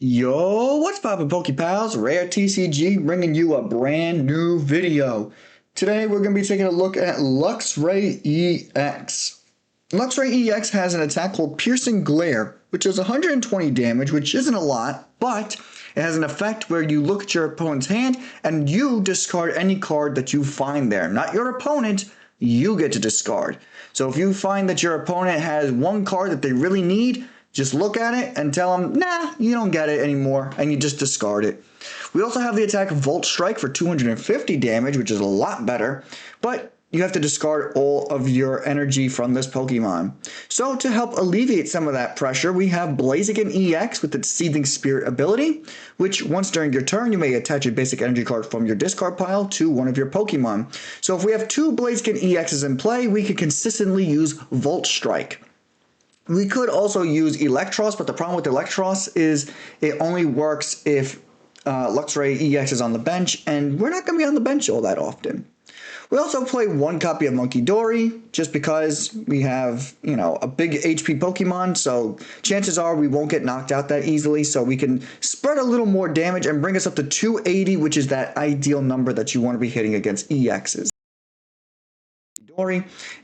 Yo, what's poppin' PokePals? Rare TCG bringing you a brand new video. Today we're going to be taking a look at Luxray EX. Luxray EX has an attack called Piercing Glare, which is 120 damage, which isn't a lot, but it has an effect where you look at your opponent's hand and you discard any card that you find there. Not your opponent, you get to discard. So if you find that your opponent has one card that they really need, just look at it and tell them, nah, you don't get it anymore, and you just discard it. We also have the attack Volt Strike for 250 damage, which is a lot better, but you have to discard all of your energy from this Pokemon. So to help alleviate some of that pressure, we have Blaziken EX with its Seething Spirit ability, which once during your turn, you may attach a basic energy card from your discard pile to one of your Pokemon. So if we have two Blaziken EXs in play, we can consistently use Volt Strike. We could also use Electros, but the problem with Electros is it only works if Luxray EX is on the bench, and we're not going to be on the bench all that often. We also play one copy of Munkidori, just because we have, a big HP Pokemon, so chances are we won't get knocked out that easily, so we can spread a little more damage and bring us up to 280, which is that ideal number that you want to be hitting against EXs.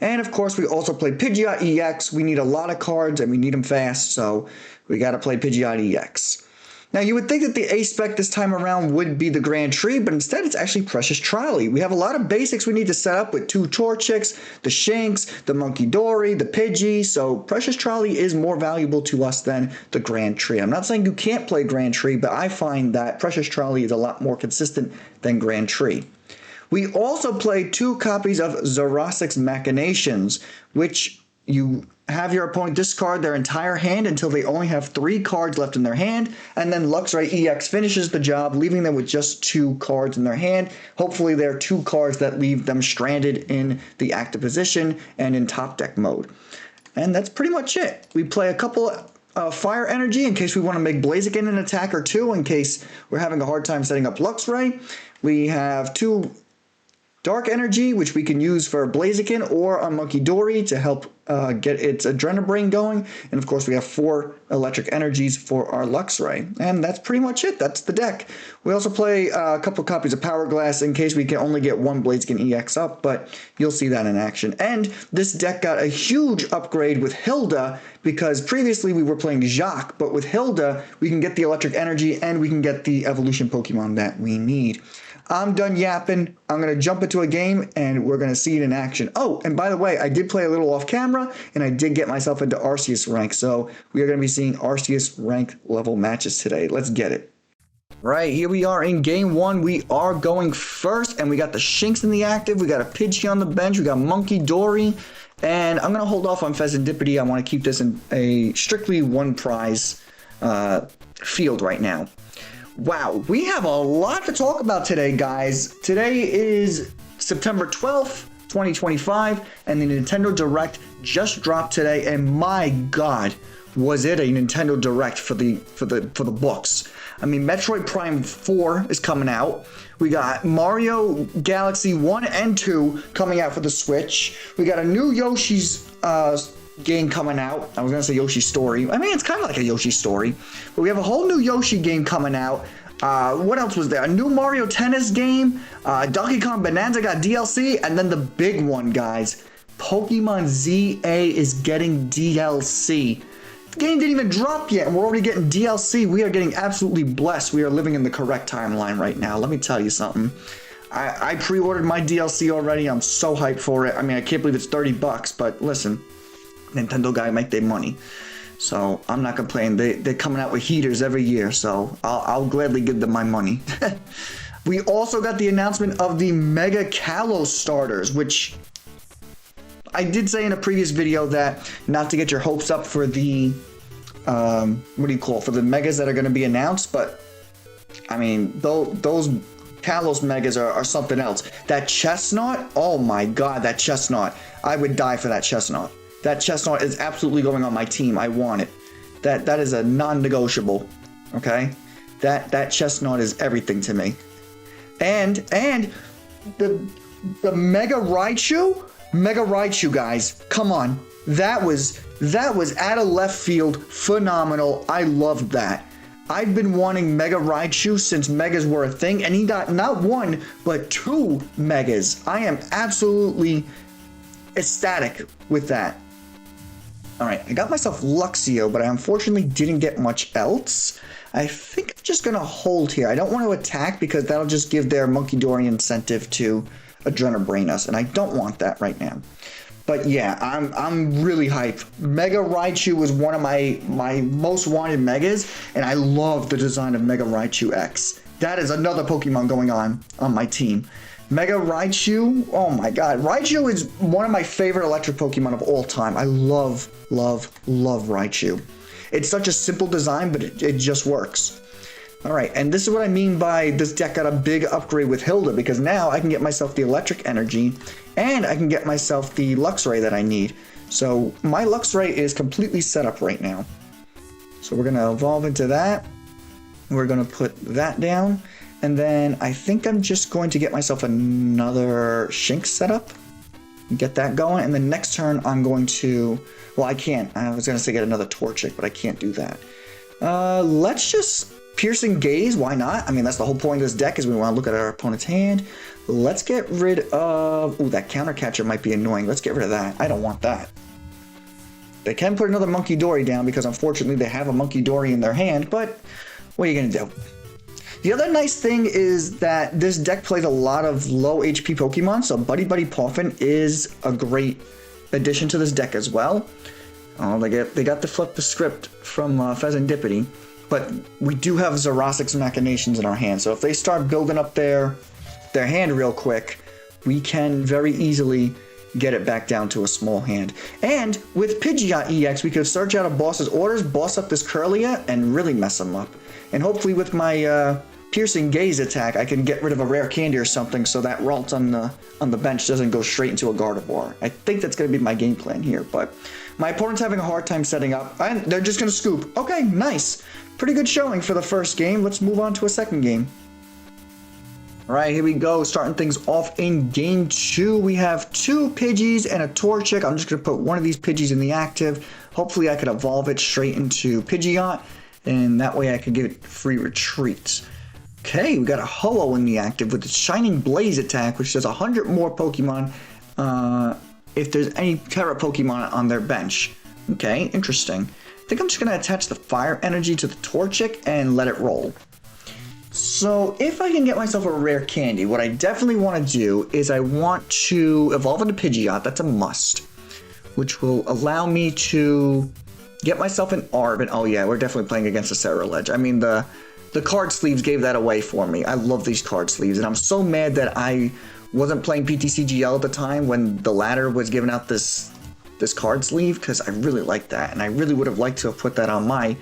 And of course, we also play Pidgeot EX. We need a lot of cards and we need them fast, so we got to play Pidgeot EX. Now, you would think that the A-Spec this time around would be the Grand Tree, but instead it's actually Precious Trolley. We have a lot of basics we need to set up with two Torchics, the Shinx, the Munkidori, the Pidgey, so Precious Trolley is more valuable to us than the Grand Tree. I'm not saying you can't play Grand Tree, but I find that Precious Trolley is a lot more consistent than Grand Tree. We also play two copies of Xerosic's Machinations, which you have your opponent discard their entire hand until they only have 3 cards left in their hand, and then Luxray EX finishes the job, leaving them with just 2 cards in their hand. Hopefully they're 2 cards that leave them stranded in the active position and in top deck mode. And that's pretty much it. We play a couple Fire Energy in case we want to make Blaziken an attack or 2 in case we're having a hard time setting up Luxray. We have 2 Dark Energy, which we can use for Blaziken or a Munkidori to help get its Adrenabrain going. And of course, we have 4 Electric Energies for our Luxray. And that's pretty much it. That's the deck. We also play a couple copies of Powerglass in case we can only get one Blaziken EX up, but you'll see that in action. And this deck got a huge upgrade with Hilda, because previously we were playing Jacques, but with Hilda, we can get the Electric Energy and we can get the evolution Pokemon that we need. I'm done yapping. I'm going to jump into a game and we're going to see it in action. Oh, and by the way, I did play a little off camera and I did get myself into Arceus rank. So we are going to be seeing Arceus rank level matches today. Let's get it. Right, here we are in game 1. We are going first and we got the Shinx in the active. We got a Pidgey on the bench. We got Munkidori. And I'm going to hold off on Fezandipiti. I want to keep this in a strictly one prize field right now. Wow, we have a lot to talk about today, guys. Today is September 12th, 2025, and the Nintendo Direct just dropped today, and my God, was it a Nintendo Direct for the books. I mean, Metroid Prime 4 is coming out. We got Mario Galaxy 1 and 2 coming out for the Switch. We got a new Yoshi's game coming out. I was gonna say Yoshi Story. I mean, it's kind of like a Yoshi Story, but we have a whole new Yoshi game coming out. What else was there? A new Mario Tennis game. Donkey Kong Bonanza got DLC, and then the big one, guys. Pokemon ZA is getting DLC. The game didn't even drop yet, and we're already getting DLC. We are getting absolutely blessed. We are living in the correct timeline right now. Let me tell you something. I pre-ordered my DLC already. I'm so hyped for it. I mean, I can't believe it's $30, but listen. Nintendo guy make their money, so I'm not complaining. They're coming out with heaters every year, so I'll gladly give them my money. We also got the announcement of the Mega Kalos starters, which I did say in a previous video that not to get your hopes up for the for the megas that are going to be announced, but I mean those Kalos megas are something else. That Chestnut, oh my God, that Chestnut, I would die for that Chestnut. That Chestnut is absolutely going on my team. I want it. That is a non-negotiable. Okay, that Chestnut is everything to me. And the Mega Raichu, guys. Come on, that was out of left field, phenomenal. I loved that. I've been wanting Mega Raichu since Megas were a thing, and he got not one, but 2 Megas. I am absolutely ecstatic with that. Alright, I got myself Luxio, but I unfortunately didn't get much else. I think I'm just going to hold here. I don't want to attack because that'll just give their Munkidori incentive to Adrenabrain us, and I don't want that right now. But yeah, I'm really hyped. Mega Raichu was one of my most wanted Megas, and I love the design of Mega Raichu X. That is another Pokemon going on my team. Mega Raichu, oh my god. Raichu is one of my favorite electric Pokemon of all time. I love, love, love Raichu. It's such a simple design, but it just works. Alright, and this is what I mean by this deck got a big upgrade with Hilda, because now I can get myself the electric energy, and I can get myself the Luxray that I need. So my Luxray is completely set up right now. So we're going to evolve into that. We're going to put that down. And then I think I'm just going to get myself another Shinx setup. Get that going. And then next turn I'm going to... Well, I can't. I was going to say get another Torchic, but I can't do that. Let's just... Piercing Gaze, why not? I mean, that's the whole point of this deck, is we want to look at our opponent's hand. Let's get rid of... Ooh, that counter catcher might be annoying. Let's get rid of that. I don't want that. They can put another Munkidori down because unfortunately they have a Munkidori in their hand, but what are you going to do? The other nice thing is that this deck plays a lot of low HP Pokemon, so Buddy-Buddy Poffin is a great addition to this deck as well. Oh, they got to flip the script from Fezandipiti. But we do have Xerosic's Machinations in our hand, so if they start building up their hand real quick, we can very easily get it back down to a small hand. And with Pidgeot EX, we could search out a boss's orders, boss up this Kirlia, and really mess him up. And hopefully with my Piercing Gaze attack, I can get rid of a Rare Candy or something so that Ralt on the bench doesn't go straight into a Gardevoir. I think that's going to be my game plan here, but my opponent's having a hard time setting up, and they're just going to scoop. Okay, nice. Pretty good showing for the first game. Let's move on to a second game. Alright, here we go. Starting things off in game 2. We have 2 Pidgeys and a Torchic. I'm just going to put one of these Pidgeys in the active. Hopefully I could evolve it straight into Pidgeot, and that way I could get free retreats. Okay, we got a Ho-Oh in the active with the Shining Blaze attack, which does 100 more Pokemon if there's any Terra Pokemon on their bench. Okay, interesting. I think I'm just going to attach the Fire Energy to the Torchic and let it roll. So if I can get myself a Rare Candy, what I definitely want to do is I want to evolve into Pidgeot. That's a must, which will allow me to get myself an Arven. Oh yeah, we're definitely playing against a Ceruledge. I mean, the card sleeves gave that away for me. I love these card sleeves, and I'm so mad that I wasn't playing PTCGL at the time when the ladder was giving out this card sleeve, because I really like that, and I really would have liked to have put that on my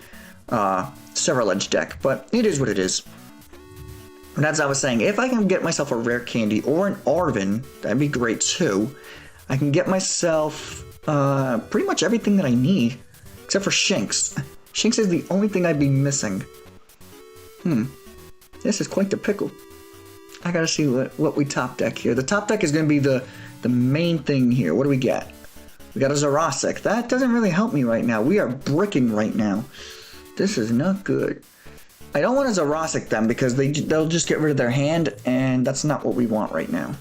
Ceruledge deck, but it is what it is. And as I was saying, if I can get myself a Rare Candy or an Arven, that'd be great too. I can get myself pretty much everything that I need, except for Shinx. Shinx is the only thing I'd be missing. This is quite the pickle. I gotta see what we top deck here. The top deck is gonna be the main thing here. What do we get? We got a Xerosic. That doesn't really help me right now. We are bricking right now. This is not good. I don't want a Xerosic then, because they'll just get rid of their hand, and that's not what we want right now.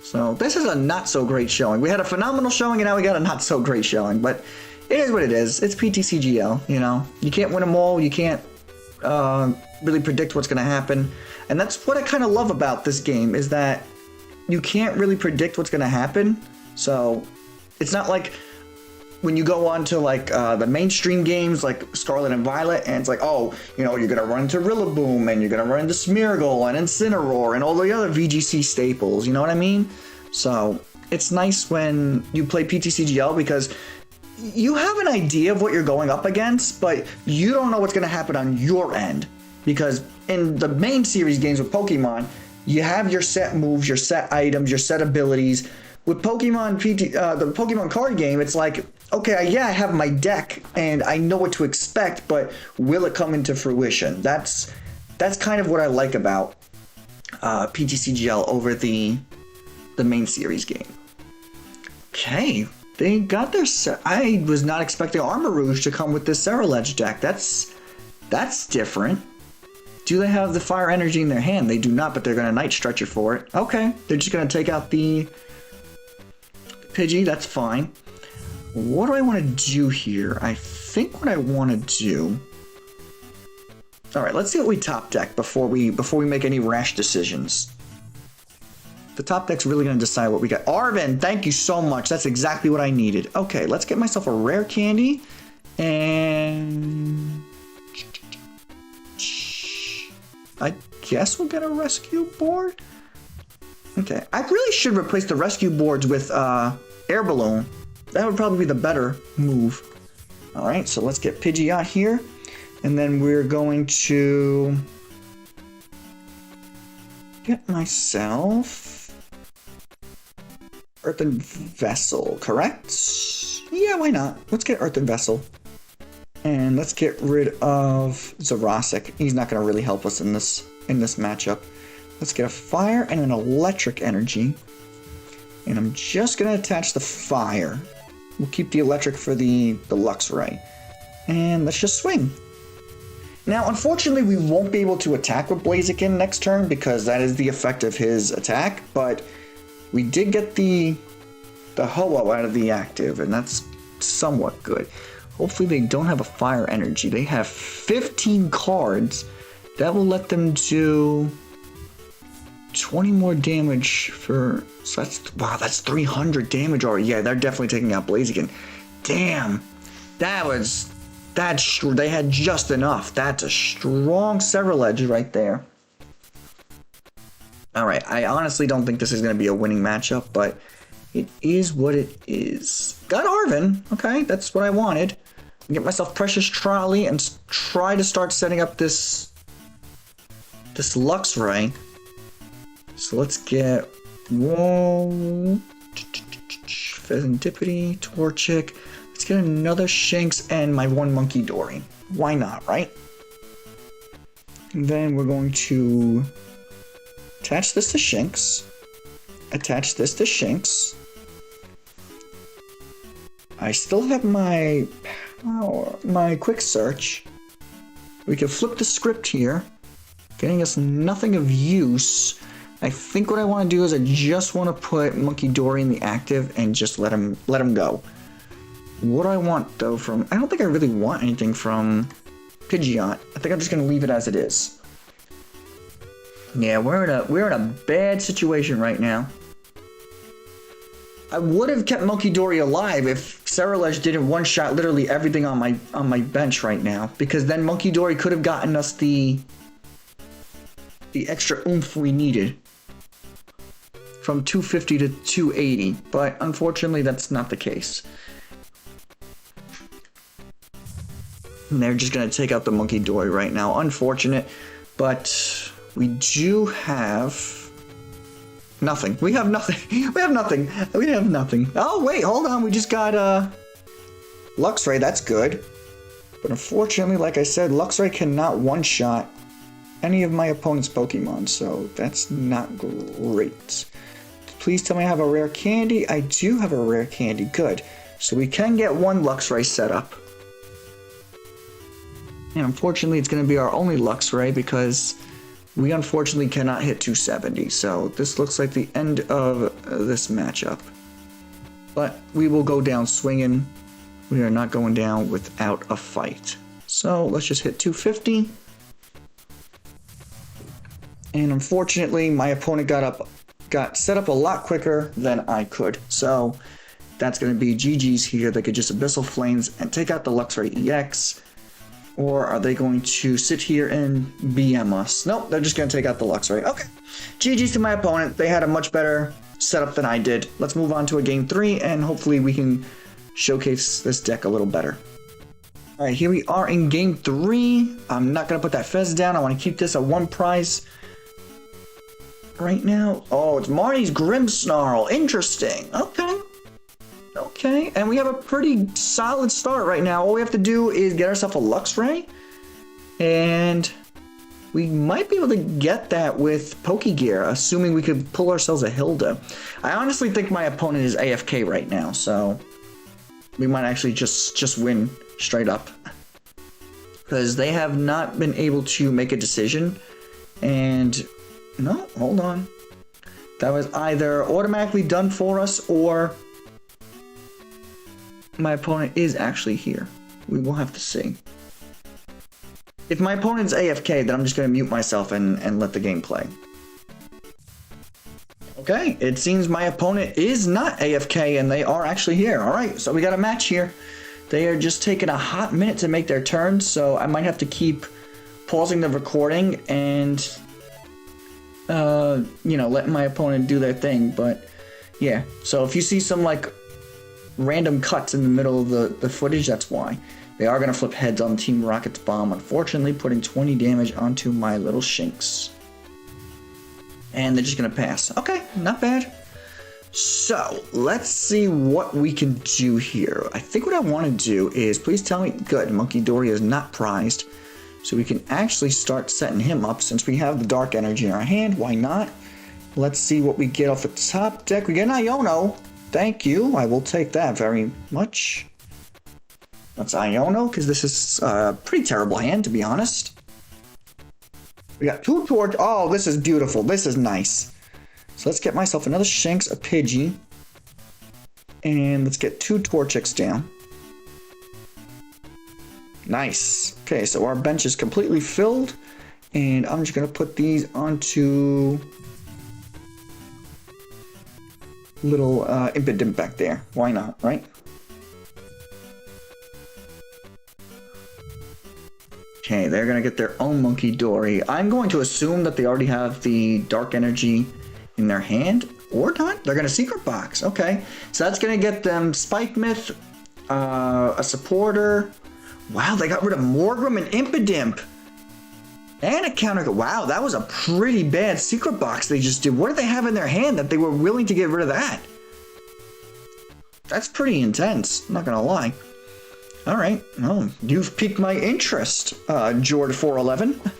So this is a not so great showing. We had a phenomenal showing, and now we got a not so great showing, but it is what it is. It's PTCGL, you know. You can't win them all. You can't really predict what's going to happen. And that's what I kind of love about this game, is that you can't really predict what's going to happen. So it's not like when you go on to like the mainstream games like Scarlet and Violet, and it's like, oh, you know, you're going to run into Rillaboom, and you're going to run into Smeargle and Incineroar and all the other VGC staples, you know what I mean? So it's nice when you play PTCGL, because you have an idea of what you're going up against, but you don't know what's going to happen on your end. Because in the main series games with Pokemon, you have your set moves, your set items, your set abilities. With Pokemon the Pokemon card game, it's like, okay, yeah, I have my deck and I know what to expect, but will it come into fruition? That's kind of what I like about PTCGL over the main series game. Okay, they got their I was not expecting Armor Rouge to come with this Ceruledge deck. That's That's different. Do they have the fire energy in their hand? They do not, but they're going to Night Stretcher for it. Okay, they're just going to take out the Pidgey. That's fine. What do I want to do here? I think what I want to do... Alright, let's see what we top deck before we make any rash decisions. The top deck's really going to decide what we got. Arven, thank you so much. That's exactly what I needed. Okay, let's get myself a rare candy. And... I guess we'll get a rescue board? Okay, I really should replace the rescue boards with Air Balloon. That would probably be the better move. Alright, so let's get Pidgeot here. And then we're going to get myself Earthen Vessel, correct? Yeah, why not? Let's get Earthen Vessel. And let's get rid of Xerosic. He's not going to really help us in this matchup. Let's get a fire and an electric energy. And I'm just going to attach the fire. We'll keep the electric for the Luxray. And let's just swing. Now, unfortunately, we won't be able to attack with Blaziken next turn because that is the effect of his attack. But we did get the Ho-Oh out of the active, and that's somewhat good. Hopefully they don't have a fire energy. They have 15 cards. That will let them do 20 more damage for... So that's... Wow, that's 300 damage already. Yeah, they're definitely taking out Blaziken. Damn. That was... They had just enough. That's a strong Several Edge right there. Alright, I honestly don't think this is going to be a winning matchup, but it is what it is. Got Arven. Okay, that's what I wanted. Get myself Precious Trolley and try to start setting up this Luxray. So let's get Fezandipiti, Torchic. Let's get another Shinx and my one Munkidori. Why not, right? And then we're going to attach this to Shinx. Attach this to Shinx. I still have my quick search. We can flip the script here, getting us nothing of use. I think what I want to do is I just want to put Munkidori in the active and just let him go. What do I want though from... I don't think I really want anything from Pidgeot. I think I'm just going to leave it as it is. Yeah, we're in a bad situation right now. I would have kept Munkidori alive if Cerulege didn't one-shot literally everything on my bench right now, because then Munkidori could have gotten us the extra oomph we needed from 250 to 280, but unfortunately that's not the case. And they're just going to take out the Munkidori right now. Unfortunate, but we do have... nothing. We have nothing. We have nothing. We have nothing. Oh, wait, hold on. We just got Luxray. That's good. But unfortunately, like I said, Luxray cannot one-shot any of my opponent's Pokemon, so that's not great. Please tell me I have a rare candy. I do have a rare candy. Good. So we can get one Luxray set up. And unfortunately, it's going to be our only Luxray because... we unfortunately cannot hit 270, so this looks like the end of this matchup. But we will go down swinging. We are not going down without a fight. So let's just hit 250. And unfortunately, my opponent got set up a lot quicker than I could. So that's going to be GG's here. They could just Abyssal Flames and take out the Luxray EX. Or are they going to sit here and BM us? Nope, they're just going to take out the Luxray. Okay. GG's to my opponent. They had a much better setup than I did. Let's move on to a game 3, and hopefully we can showcase this deck a little better. Alright, here we are in game 3. I'm not going to put that Fez down. I want to keep this at 1 prize right now. Oh, it's Marnie's Grimmsnarl. Interesting. Okay. Okay, and we have a pretty solid start right now. All we have to do is get ourselves a Luxray, and we might be able to get that with Pokegear, assuming we could pull ourselves a Hilda. I honestly think my opponent is AFK right now, so we might actually just win straight up. because they have not been able to make a decision. And no, hold on. That was either automatically done for us or my opponent is actually here. We will have to see. If my opponent's AFK, then I'm just going to mute myself and let the game play. Okay, it seems my opponent is not AFK and they are actually here. Alright, so we got a match here. They are just taking a hot minute to make their turn, so I might have to keep pausing the recording and, you know, letting my opponent do their thing. But, yeah, so if you see some, like, random cuts in the middle of the footage, that's why. They are going to flip heads on Team Rocket's bomb, unfortunately putting 20 damage onto my little Shinx. And they're just going to pass. Okay, not bad. So, let's see what we can do here. I think what I want to do is, please tell me, good, Munkidori is not prized. So we can actually start setting him up since we have the Dark Energy in our hand. Why not? Let's see what we get off the top deck. We get an Iono. Thank you. I will take that very much. That's Iono, because this is a pretty terrible hand, to be honest. We got 2 Torch. Oh, this is beautiful. This is nice. So let's get myself another Shinx, a Pidgey. And let's get 2 Torchics down. Nice. Okay, so our bench is completely filled. And I'm just going to put these onto little Impidimp back there. Why not, right? Okay, they're going to get their own Munkidori. I'm going to assume that they already have the Dark Energy in their hand. Or not. They're going to Secret Box. Okay. So that's going to get them Spike Myth, a Supporter. Wow, they got rid of Morgrem and Impidimp. And a counter. Wow, that was a pretty bad Secret Box they just did. What did they have in their hand that they were willing to get rid of that? That's pretty intense. I'm not going to lie. Alright, well, you've piqued my interest, Jord411.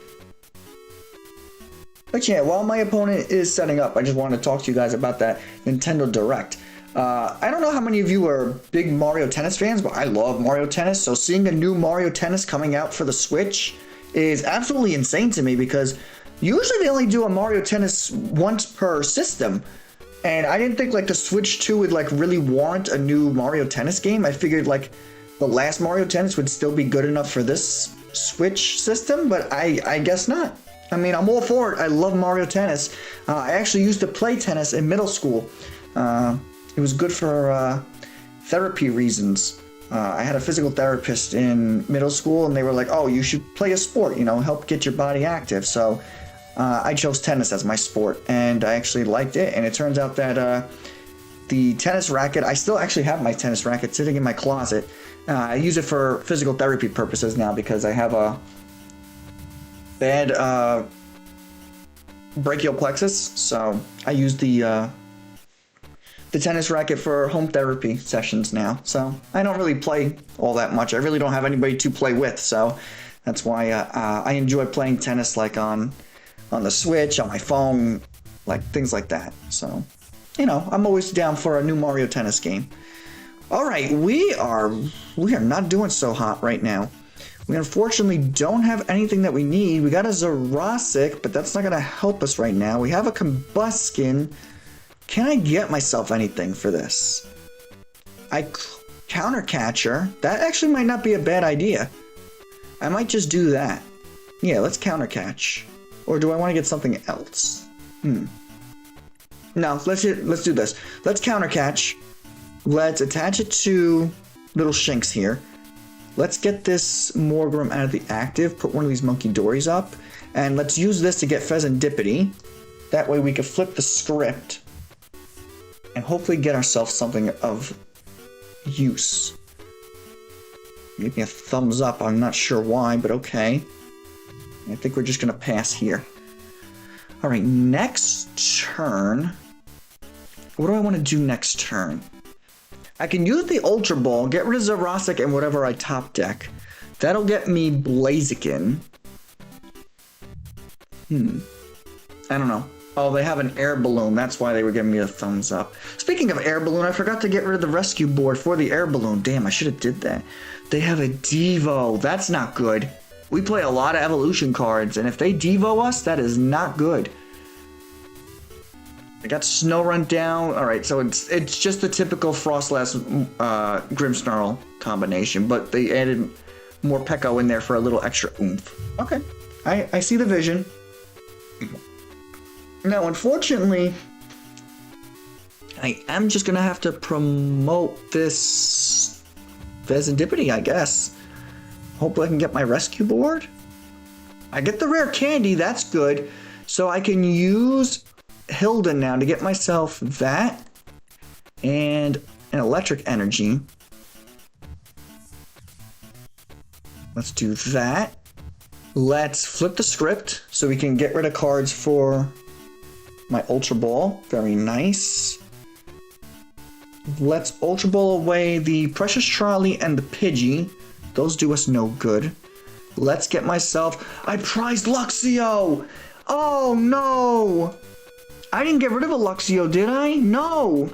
But yeah, while my opponent is setting up, I just wanted to talk to you guys about that Nintendo Direct. I don't know how many of you are big Mario Tennis fans, but I love Mario Tennis, so seeing a new Mario Tennis coming out for the Switch is absolutely insane to me, because usually they only do a Mario Tennis once per system. And I didn't think, like, the Switch 2 would, like, really warrant a new Mario Tennis game. I figured, like, the last Mario Tennis would still be good enough for this Switch system, but I guess not. I mean, I'm all for it. I love Mario Tennis. I actually used to play tennis in middle school. It was good for therapy reasons. I had a physical therapist in middle school, and they were like, oh, you should play a sport, you know, help get your body active. So I chose tennis as my sport, and I actually liked it. And it turns out that the tennis racket, I still actually have my tennis racket sitting in my closet. I use it for physical therapy purposes now because I have a bad brachial plexus, so I use the tennis racket for home therapy sessions now. So I don't really play all that much. I really don't have anybody to play with, so that's why I enjoy playing tennis, like on the Switch, on my phone, like things like that. So, you know, I'm always down for a new Mario Tennis game. All right, we are not doing so hot right now. We unfortunately don't have anything that we need. We got a Xerosic, but that's not going to help us right now. We have a Combusken. Can I get myself anything for this? Counter Catcher. That actually might not be a bad idea. I might just do that. Yeah, let's Counter Catch. Or do I want to get something else? No, let's do this. Let's Counter Catch. Let's attach it to little Shinx here. Let's get this Morgrem out of the active, put one of these Munkidoris up, and let's use this to get Fezandipiti. That way we can flip the script and hopefully get ourselves something of use. Give me a thumbs up, I'm not sure why, but okay. I think we're just going to pass here. Alright, next turn. What do I want to do next turn? I can use the Ultra Ball, get rid of Xerosic and whatever I top deck. That'll get me Blaziken. I don't know. Oh, they have an Air Balloon. That's why they were giving me a thumbs up. Speaking of Air Balloon, I forgot to get rid of the rescue board for the Air Balloon. Damn, I should have did that. They have a Devo. That's not good. we play a lot of evolution cards, and if they Devo us, that is not good. I got Snow Run down. All right, so it's just the typical Frostlass Grimmsnarl combination, but they added more Pecco in there for a little extra oomph. Okay, I see the vision. Now, unfortunately, I am just gonna have to promote this Fezandipiti, I guess. Hopefully I can get my rescue board. I get the rare candy, that's good. So I can use Hilda now to get myself that and an electric energy. Let's do that. Let's flip the script so we can get rid of cards for my Ultra Ball. Very nice. Let's Ultra Ball away the Precious Trolley and the Pidgey. Those do us no good. Let's get myself... I prized Luxio! Oh no! I didn't get rid of a Luxio, did I? No!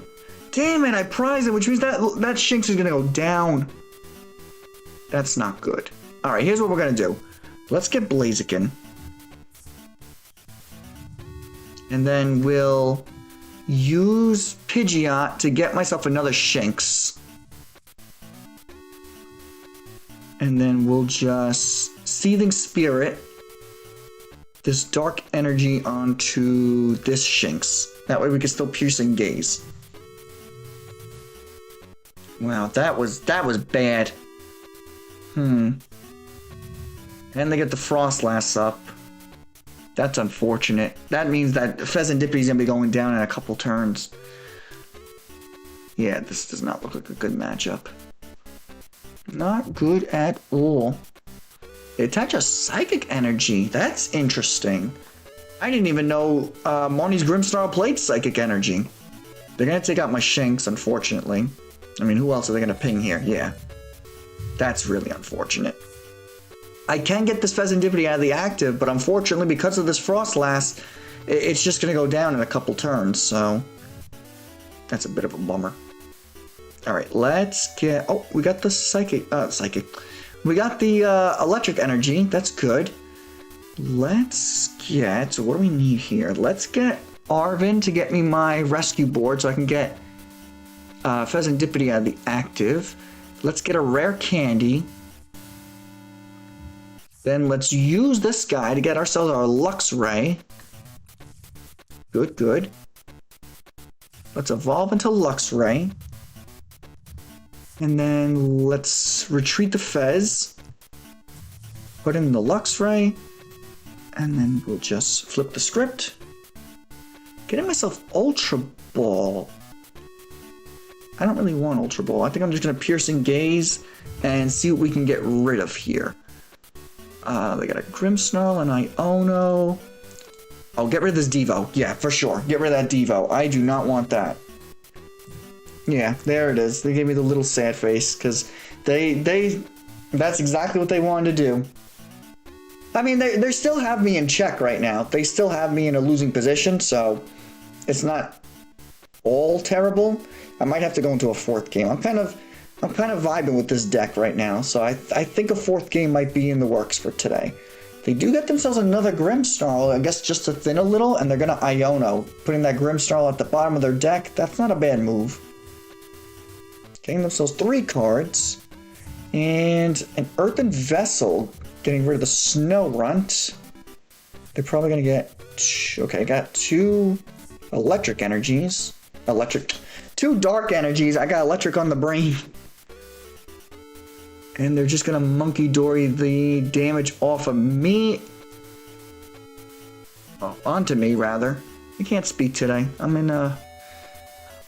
Damn it, I prized it, which means that Shinx is gonna go down. That's not good. Alright, here's what we're gonna do. Let's get Blaziken. And then we'll use Pidgeot to get myself another Shinx. And then we'll just Seething Spirit this Dark Energy onto this Shinx. That way we can still Piercing Gaze. Wow, that was bad. And they get the Frostlass up. That's unfortunate. That means that Fezandipiti's gonna be going down in a couple turns. Yeah, this does not look like a good matchup. Not good at all. They attach a Psychic Energy. That's interesting. I didn't even know Marnie's Grimmsnarl played Psychic Energy. They're gonna take out my Shinx, unfortunately. I mean, who else are they gonna ping here? Yeah. That's really unfortunate. I can get this Fezandipiti out of the active, but unfortunately, because of this Frostlass, it's just gonna go down in a couple turns, so that's a bit of a bummer. Alright, let's get... Oh, we got the Psychic... We got the Electric Energy. That's good. Let's get... So what do we need here? Let's get Arven to get me my rescue board so I can get Fezandipiti out of the active. Let's get a Rare Candy. Then let's use this guy to get ourselves our Luxray. Good, good. Let's evolve into Luxray. And then let's retreat the Fez. Put in the Luxray. And then we'll just flip the script. Getting myself Ultra Ball. I don't really want Ultra Ball. I think I'm just going to Piercing Gaze and see what we can get rid of here. They got a Grimmsnarl and Iono. Oh, get rid of this Devo. Yeah, for sure. Get rid of that Devo. I do not want that. Yeah, there it is. They gave me the little sad face because that's exactly what they wanted to do. I mean, they still have me in check right now. They still have me in a losing position, so it's not all terrible. I might have to go into a fourth game. I'm kind of vibing with this deck right now, so I think a fourth game might be in the works for today. They do get themselves another Grimmsnarl, I guess just to thin a little, and they're going to Iono. Putting that Grimmsnarl at the bottom of their deck, that's not a bad move. Getting themselves 3 cards, and an Earthen Vessel, getting rid of the Snow Runt. They're probably going to get... Okay, I got 2 Electric Energies. 2 Dark Energies, I got Electric on the brain. And they're just gonna Munkidori the damage off of me. Oh, onto me, rather. I can't speak today. I'm in a...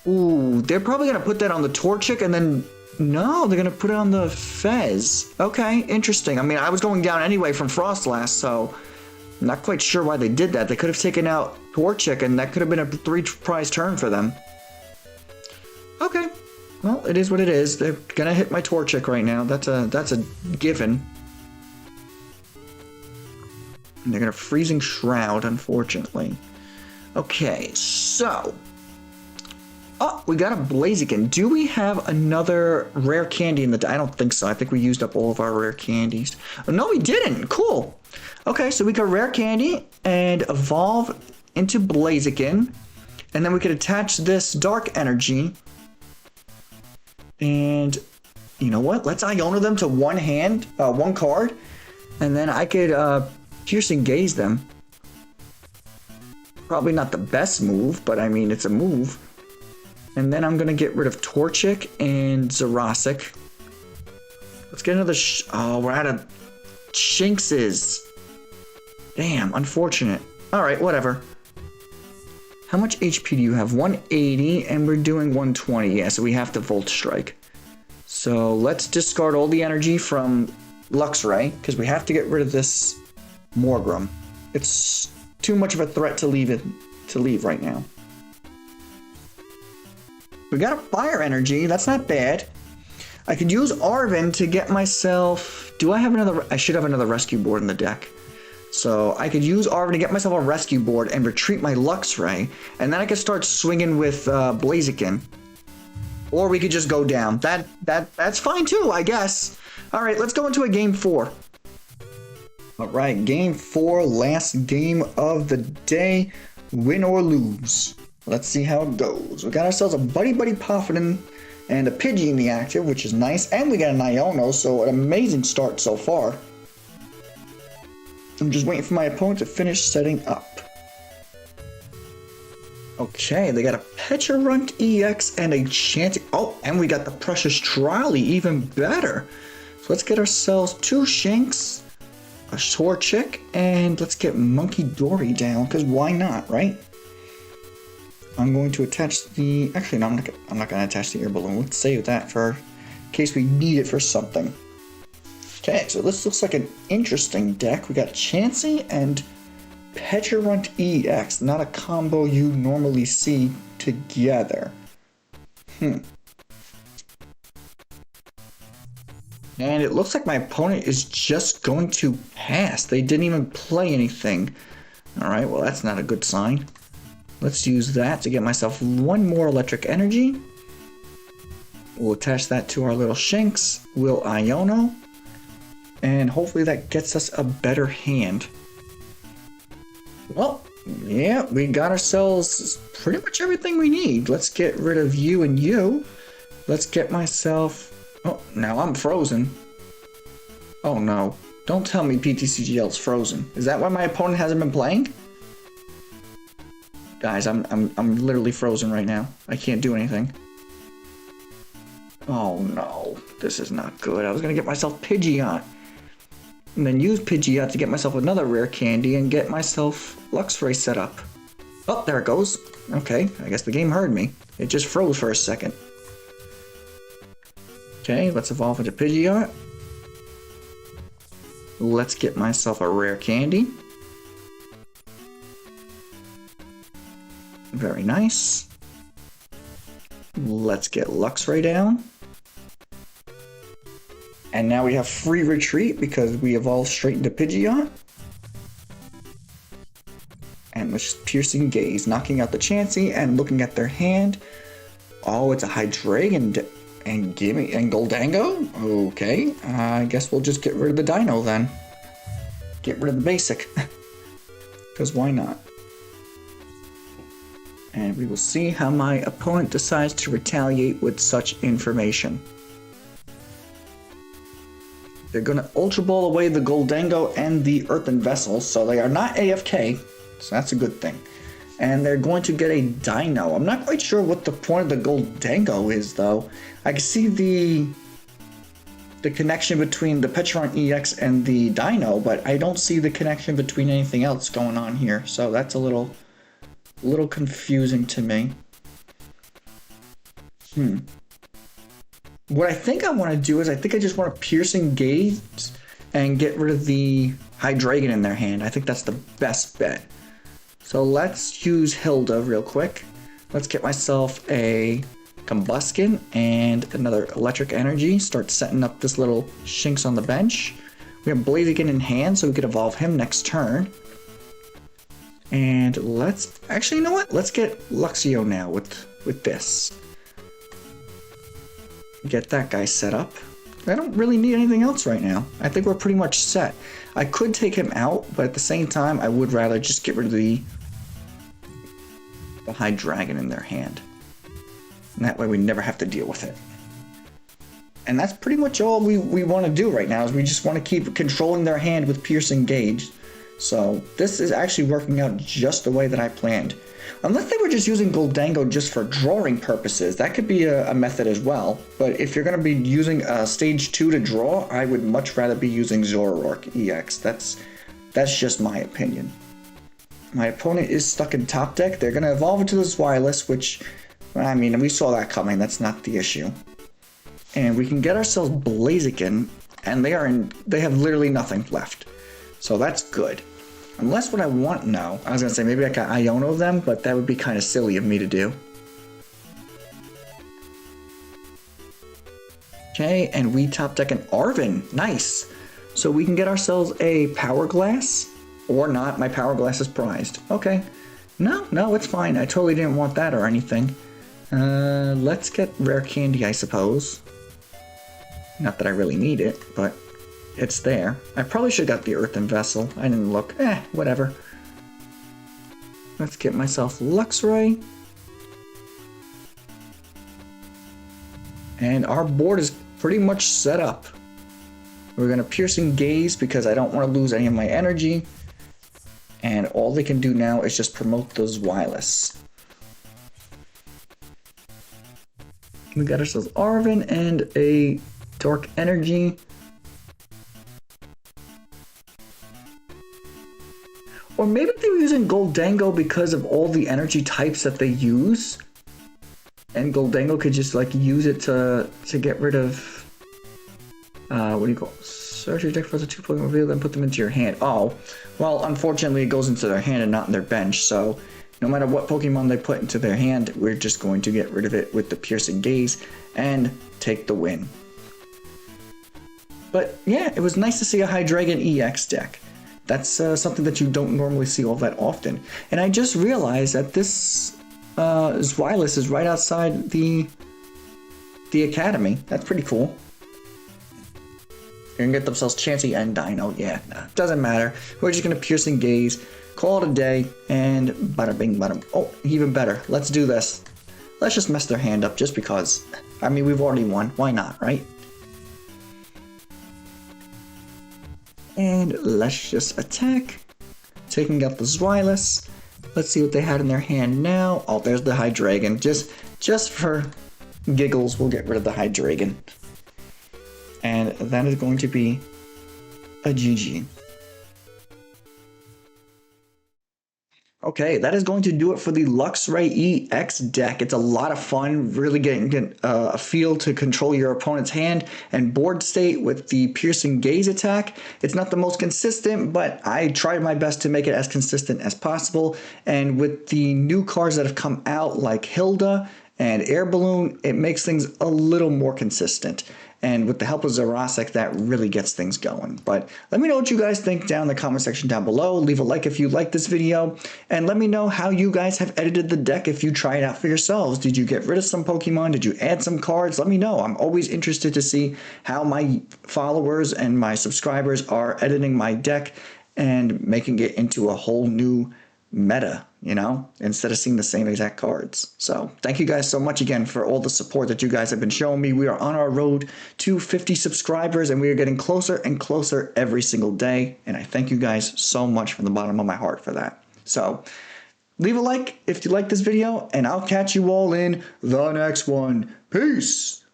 Ooh, they're probably gonna put that on the Torchic and then... No, they're gonna put it on the Fez. Okay, interesting. I mean, I was going down anyway from Frostlass, so... I'm not quite sure why they did that. They could have taken out Torchic and that could have been a 3-prize turn for them. Okay. Well, it is what it is. They're gonna hit my Torchic right now. That's a given. And they're gonna Freezing Shroud, unfortunately. Okay, so Oh, we got a Blaziken. Do we have another rare candy in the... I don't think so. I think we used up all of our rare candies. Oh, no, we didn't. Cool. Okay, so we got rare candy and evolve into Blaziken. And then we could attach this dark energy. And you know what? Let's Iono them to one card. And then I could piercing gaze them. Probably not the best move, but I mean, it's a move. And then I'm going to get rid of Torchic and Xerosic. Let's get another... oh, we're out of Shinxes. Damn, unfortunate. Alright, whatever. How much HP do you have? 180, and we're doing 120. Yeah, so we have to Volt Strike. So let's discard all the energy from Luxray, because we have to get rid of this Morgrem. It's too much of a threat to leave right now. We got a fire energy. That's not bad. I could use Arven to get myself... do I have another... I should have another rescue board in the deck. So I could use Arven to get myself a rescue board and retreat my Luxray. And then I could start swinging with Blaziken. Or we could just go down. That's fine too, I guess. Alright, let's go into a game 4. Alright, game 4. Last game of the day. Win or lose. Let's see how it goes. We got ourselves a Buddy-Buddy Poffin and a Pidgey in the active, which is nice. And we got an Iono, so an amazing start so far. I'm just waiting for my opponent to finish setting up. Okay, they got a Pidgeot EX and a Chanty. Oh, and we got the Precious Trolley, even better. So let's get ourselves 2 Shinx, a Torchic, and let's get Munkidori down, because why not, right? I'm going to attach the... actually, no, I'm not going to attach the Air Balloon. Let's save that for in case we need it for something. Okay, so this looks like an interesting deck. We got Chansey and Pidgeot EX. Not a combo you normally see together. And it looks like my opponent is just going to pass. They didn't even play anything. Alright, well that's not a good sign. Let's use that to get myself 1 more electric energy. We'll attach that to our little Shinx. We'll Iono. And hopefully that gets us a better hand. Well, yeah, we got ourselves pretty much everything we need. Let's get rid of you and you. Let's get myself... oh, now I'm frozen. Oh no. Don't tell me PTCGL's frozen. Is that why my opponent hasn't been playing? Guys, I'm literally frozen right now. I can't do anything. Oh no, this is not good. I was gonna get myself Pidgeot. And then use Pidgeot to get myself another rare candy and get myself Luxray set up. Oh, there it goes. Okay, I guess the game heard me. It just froze for a second. Okay, let's evolve into Pidgeot. Let's get myself a rare candy. Very nice. Let's get Luxray down. And now we have free retreat because we evolved straight into Pidgeot. And let's piercing gaze, knocking out the Chansey and looking at their hand. Oh, it's a Hydreigon and Goldango? Okay, I guess we'll just get rid of the Dino then. Get rid of the basic. Because why not? And we will see how my opponent decides to retaliate with such information. They're going to Ultra Ball away the Goldango and the Earthen Vessel, so they are not AFK, so that's a good thing. And they're going to get a Dino. I'm not quite sure what the point of the Goldango is, though. I can see the connection between the Pidgeot EX and the Dino, but I don't see the connection between anything else going on here, so that's a little confusing to me. What I think I want to do is I think I just want to piercing gaze and get rid of the Hydreigon in their hand. I think that's the best bet. So let's use Hilda real quick. Let's get myself a Combusken and another electric energy. Start setting up this little Shinx on the bench. We have Blaziken in hand, so we could evolve him next turn. And let's... actually, you know what? Let's get Luxio now with with this. Get that guy set up. I don't really need anything else right now. I think we're pretty much set. I could take him out, but at the same time, I would rather just get rid of the Hydreigon in their hand. And that way we never have to deal with it. And that's pretty much all we want to do right now, is we just want to keep controlling their hand with Piercing Gauge. So this is actually working out just the way that I planned. Unless they were just using Goldango just for drawing purposes, that could be a method as well. But if you're going to be using Stage 2 to draw, I would much rather be using Zoroark EX. That's just my opinion. My opponent is stuck in top deck. They're going to evolve into the Zweilous, which, I mean, we saw that coming. That's not the issue. And we can get ourselves Blaziken, and they have literally nothing left. So that's good. Unless what I want now, I was going to say maybe I can Iono them, but that would be kind of silly of me to do. Okay, and we top deck an Arven. Nice. So we can get ourselves a Powerglass, or not. My Powerglass is prized. Okay. No, it's fine. I totally didn't want that or anything. Let's get Rare Candy, I suppose. Not that I really need it, but it's there. I probably should have got the Earthen Vessel. I didn't look. Whatever. Let's get myself Luxray. And our board is pretty much set up. We're going to Piercing Gaze because I don't want to lose any of my energy. And all they can do now is just promote those Zweilous. We got ourselves Arven and a Dark Energy. Or maybe they were using Goldango because of all the energy types that they use. And Goldango could just like use it to get rid of, what do you call it? Search your deck for the 2 Pokemon reveal, then put them into your hand. Oh, well, unfortunately it goes into their hand and not in their bench, so no matter what Pokemon they put into their hand, we're just going to get rid of it with the Piercing Gaze and take the win. But yeah, it was nice to see a Hydreigon EX deck. That's something that you don't normally see all that often. And I just realized that this Zweilous is right outside the academy. That's pretty cool. They're gonna get themselves Chansey and Dino. Yeah, doesn't matter. We're just gonna Piercing Gaze, call it a day, and bada bing bada. Oh, even better. Let's do this. Let's just mess their hand up just because. I mean, we've already won. Why not, right? And let's just attack. Taking out the Zweilous. Let's see what they had in their hand now. Oh, there's the Hydreigon. Just for giggles, we'll get rid of the Hydreigon. And that is going to be a GG. Okay, that is going to do it for the Luxray EX deck. It's a lot of fun, really getting a feel to control your opponent's hand and board state with the Piercing Gaze attack. It's not the most consistent, but I tried my best to make it as consistent as possible. And with the new cards that have come out, like Hilda and Air Balloon, it makes things a little more consistent. And with the help of Xerosic, that really gets things going. But let me know what you guys think down in the comment section down below. Leave a like if you like this video. And let me know how you guys have edited the deck if you try it out for yourselves. Did you get rid of some Pokemon? Did you add some cards? Let me know. I'm always interested to see how my followers and my subscribers are editing my deck and making it into a whole new meta, you know, instead of seeing the same exact cards. So thank you guys so much again for all the support that you guys have been showing me. We are on our road to 50 subscribers and we are getting closer and closer every single day. And I thank you guys so much from the bottom of my heart for that. So leave a like if you like this video and I'll catch you all in the next one. Peace.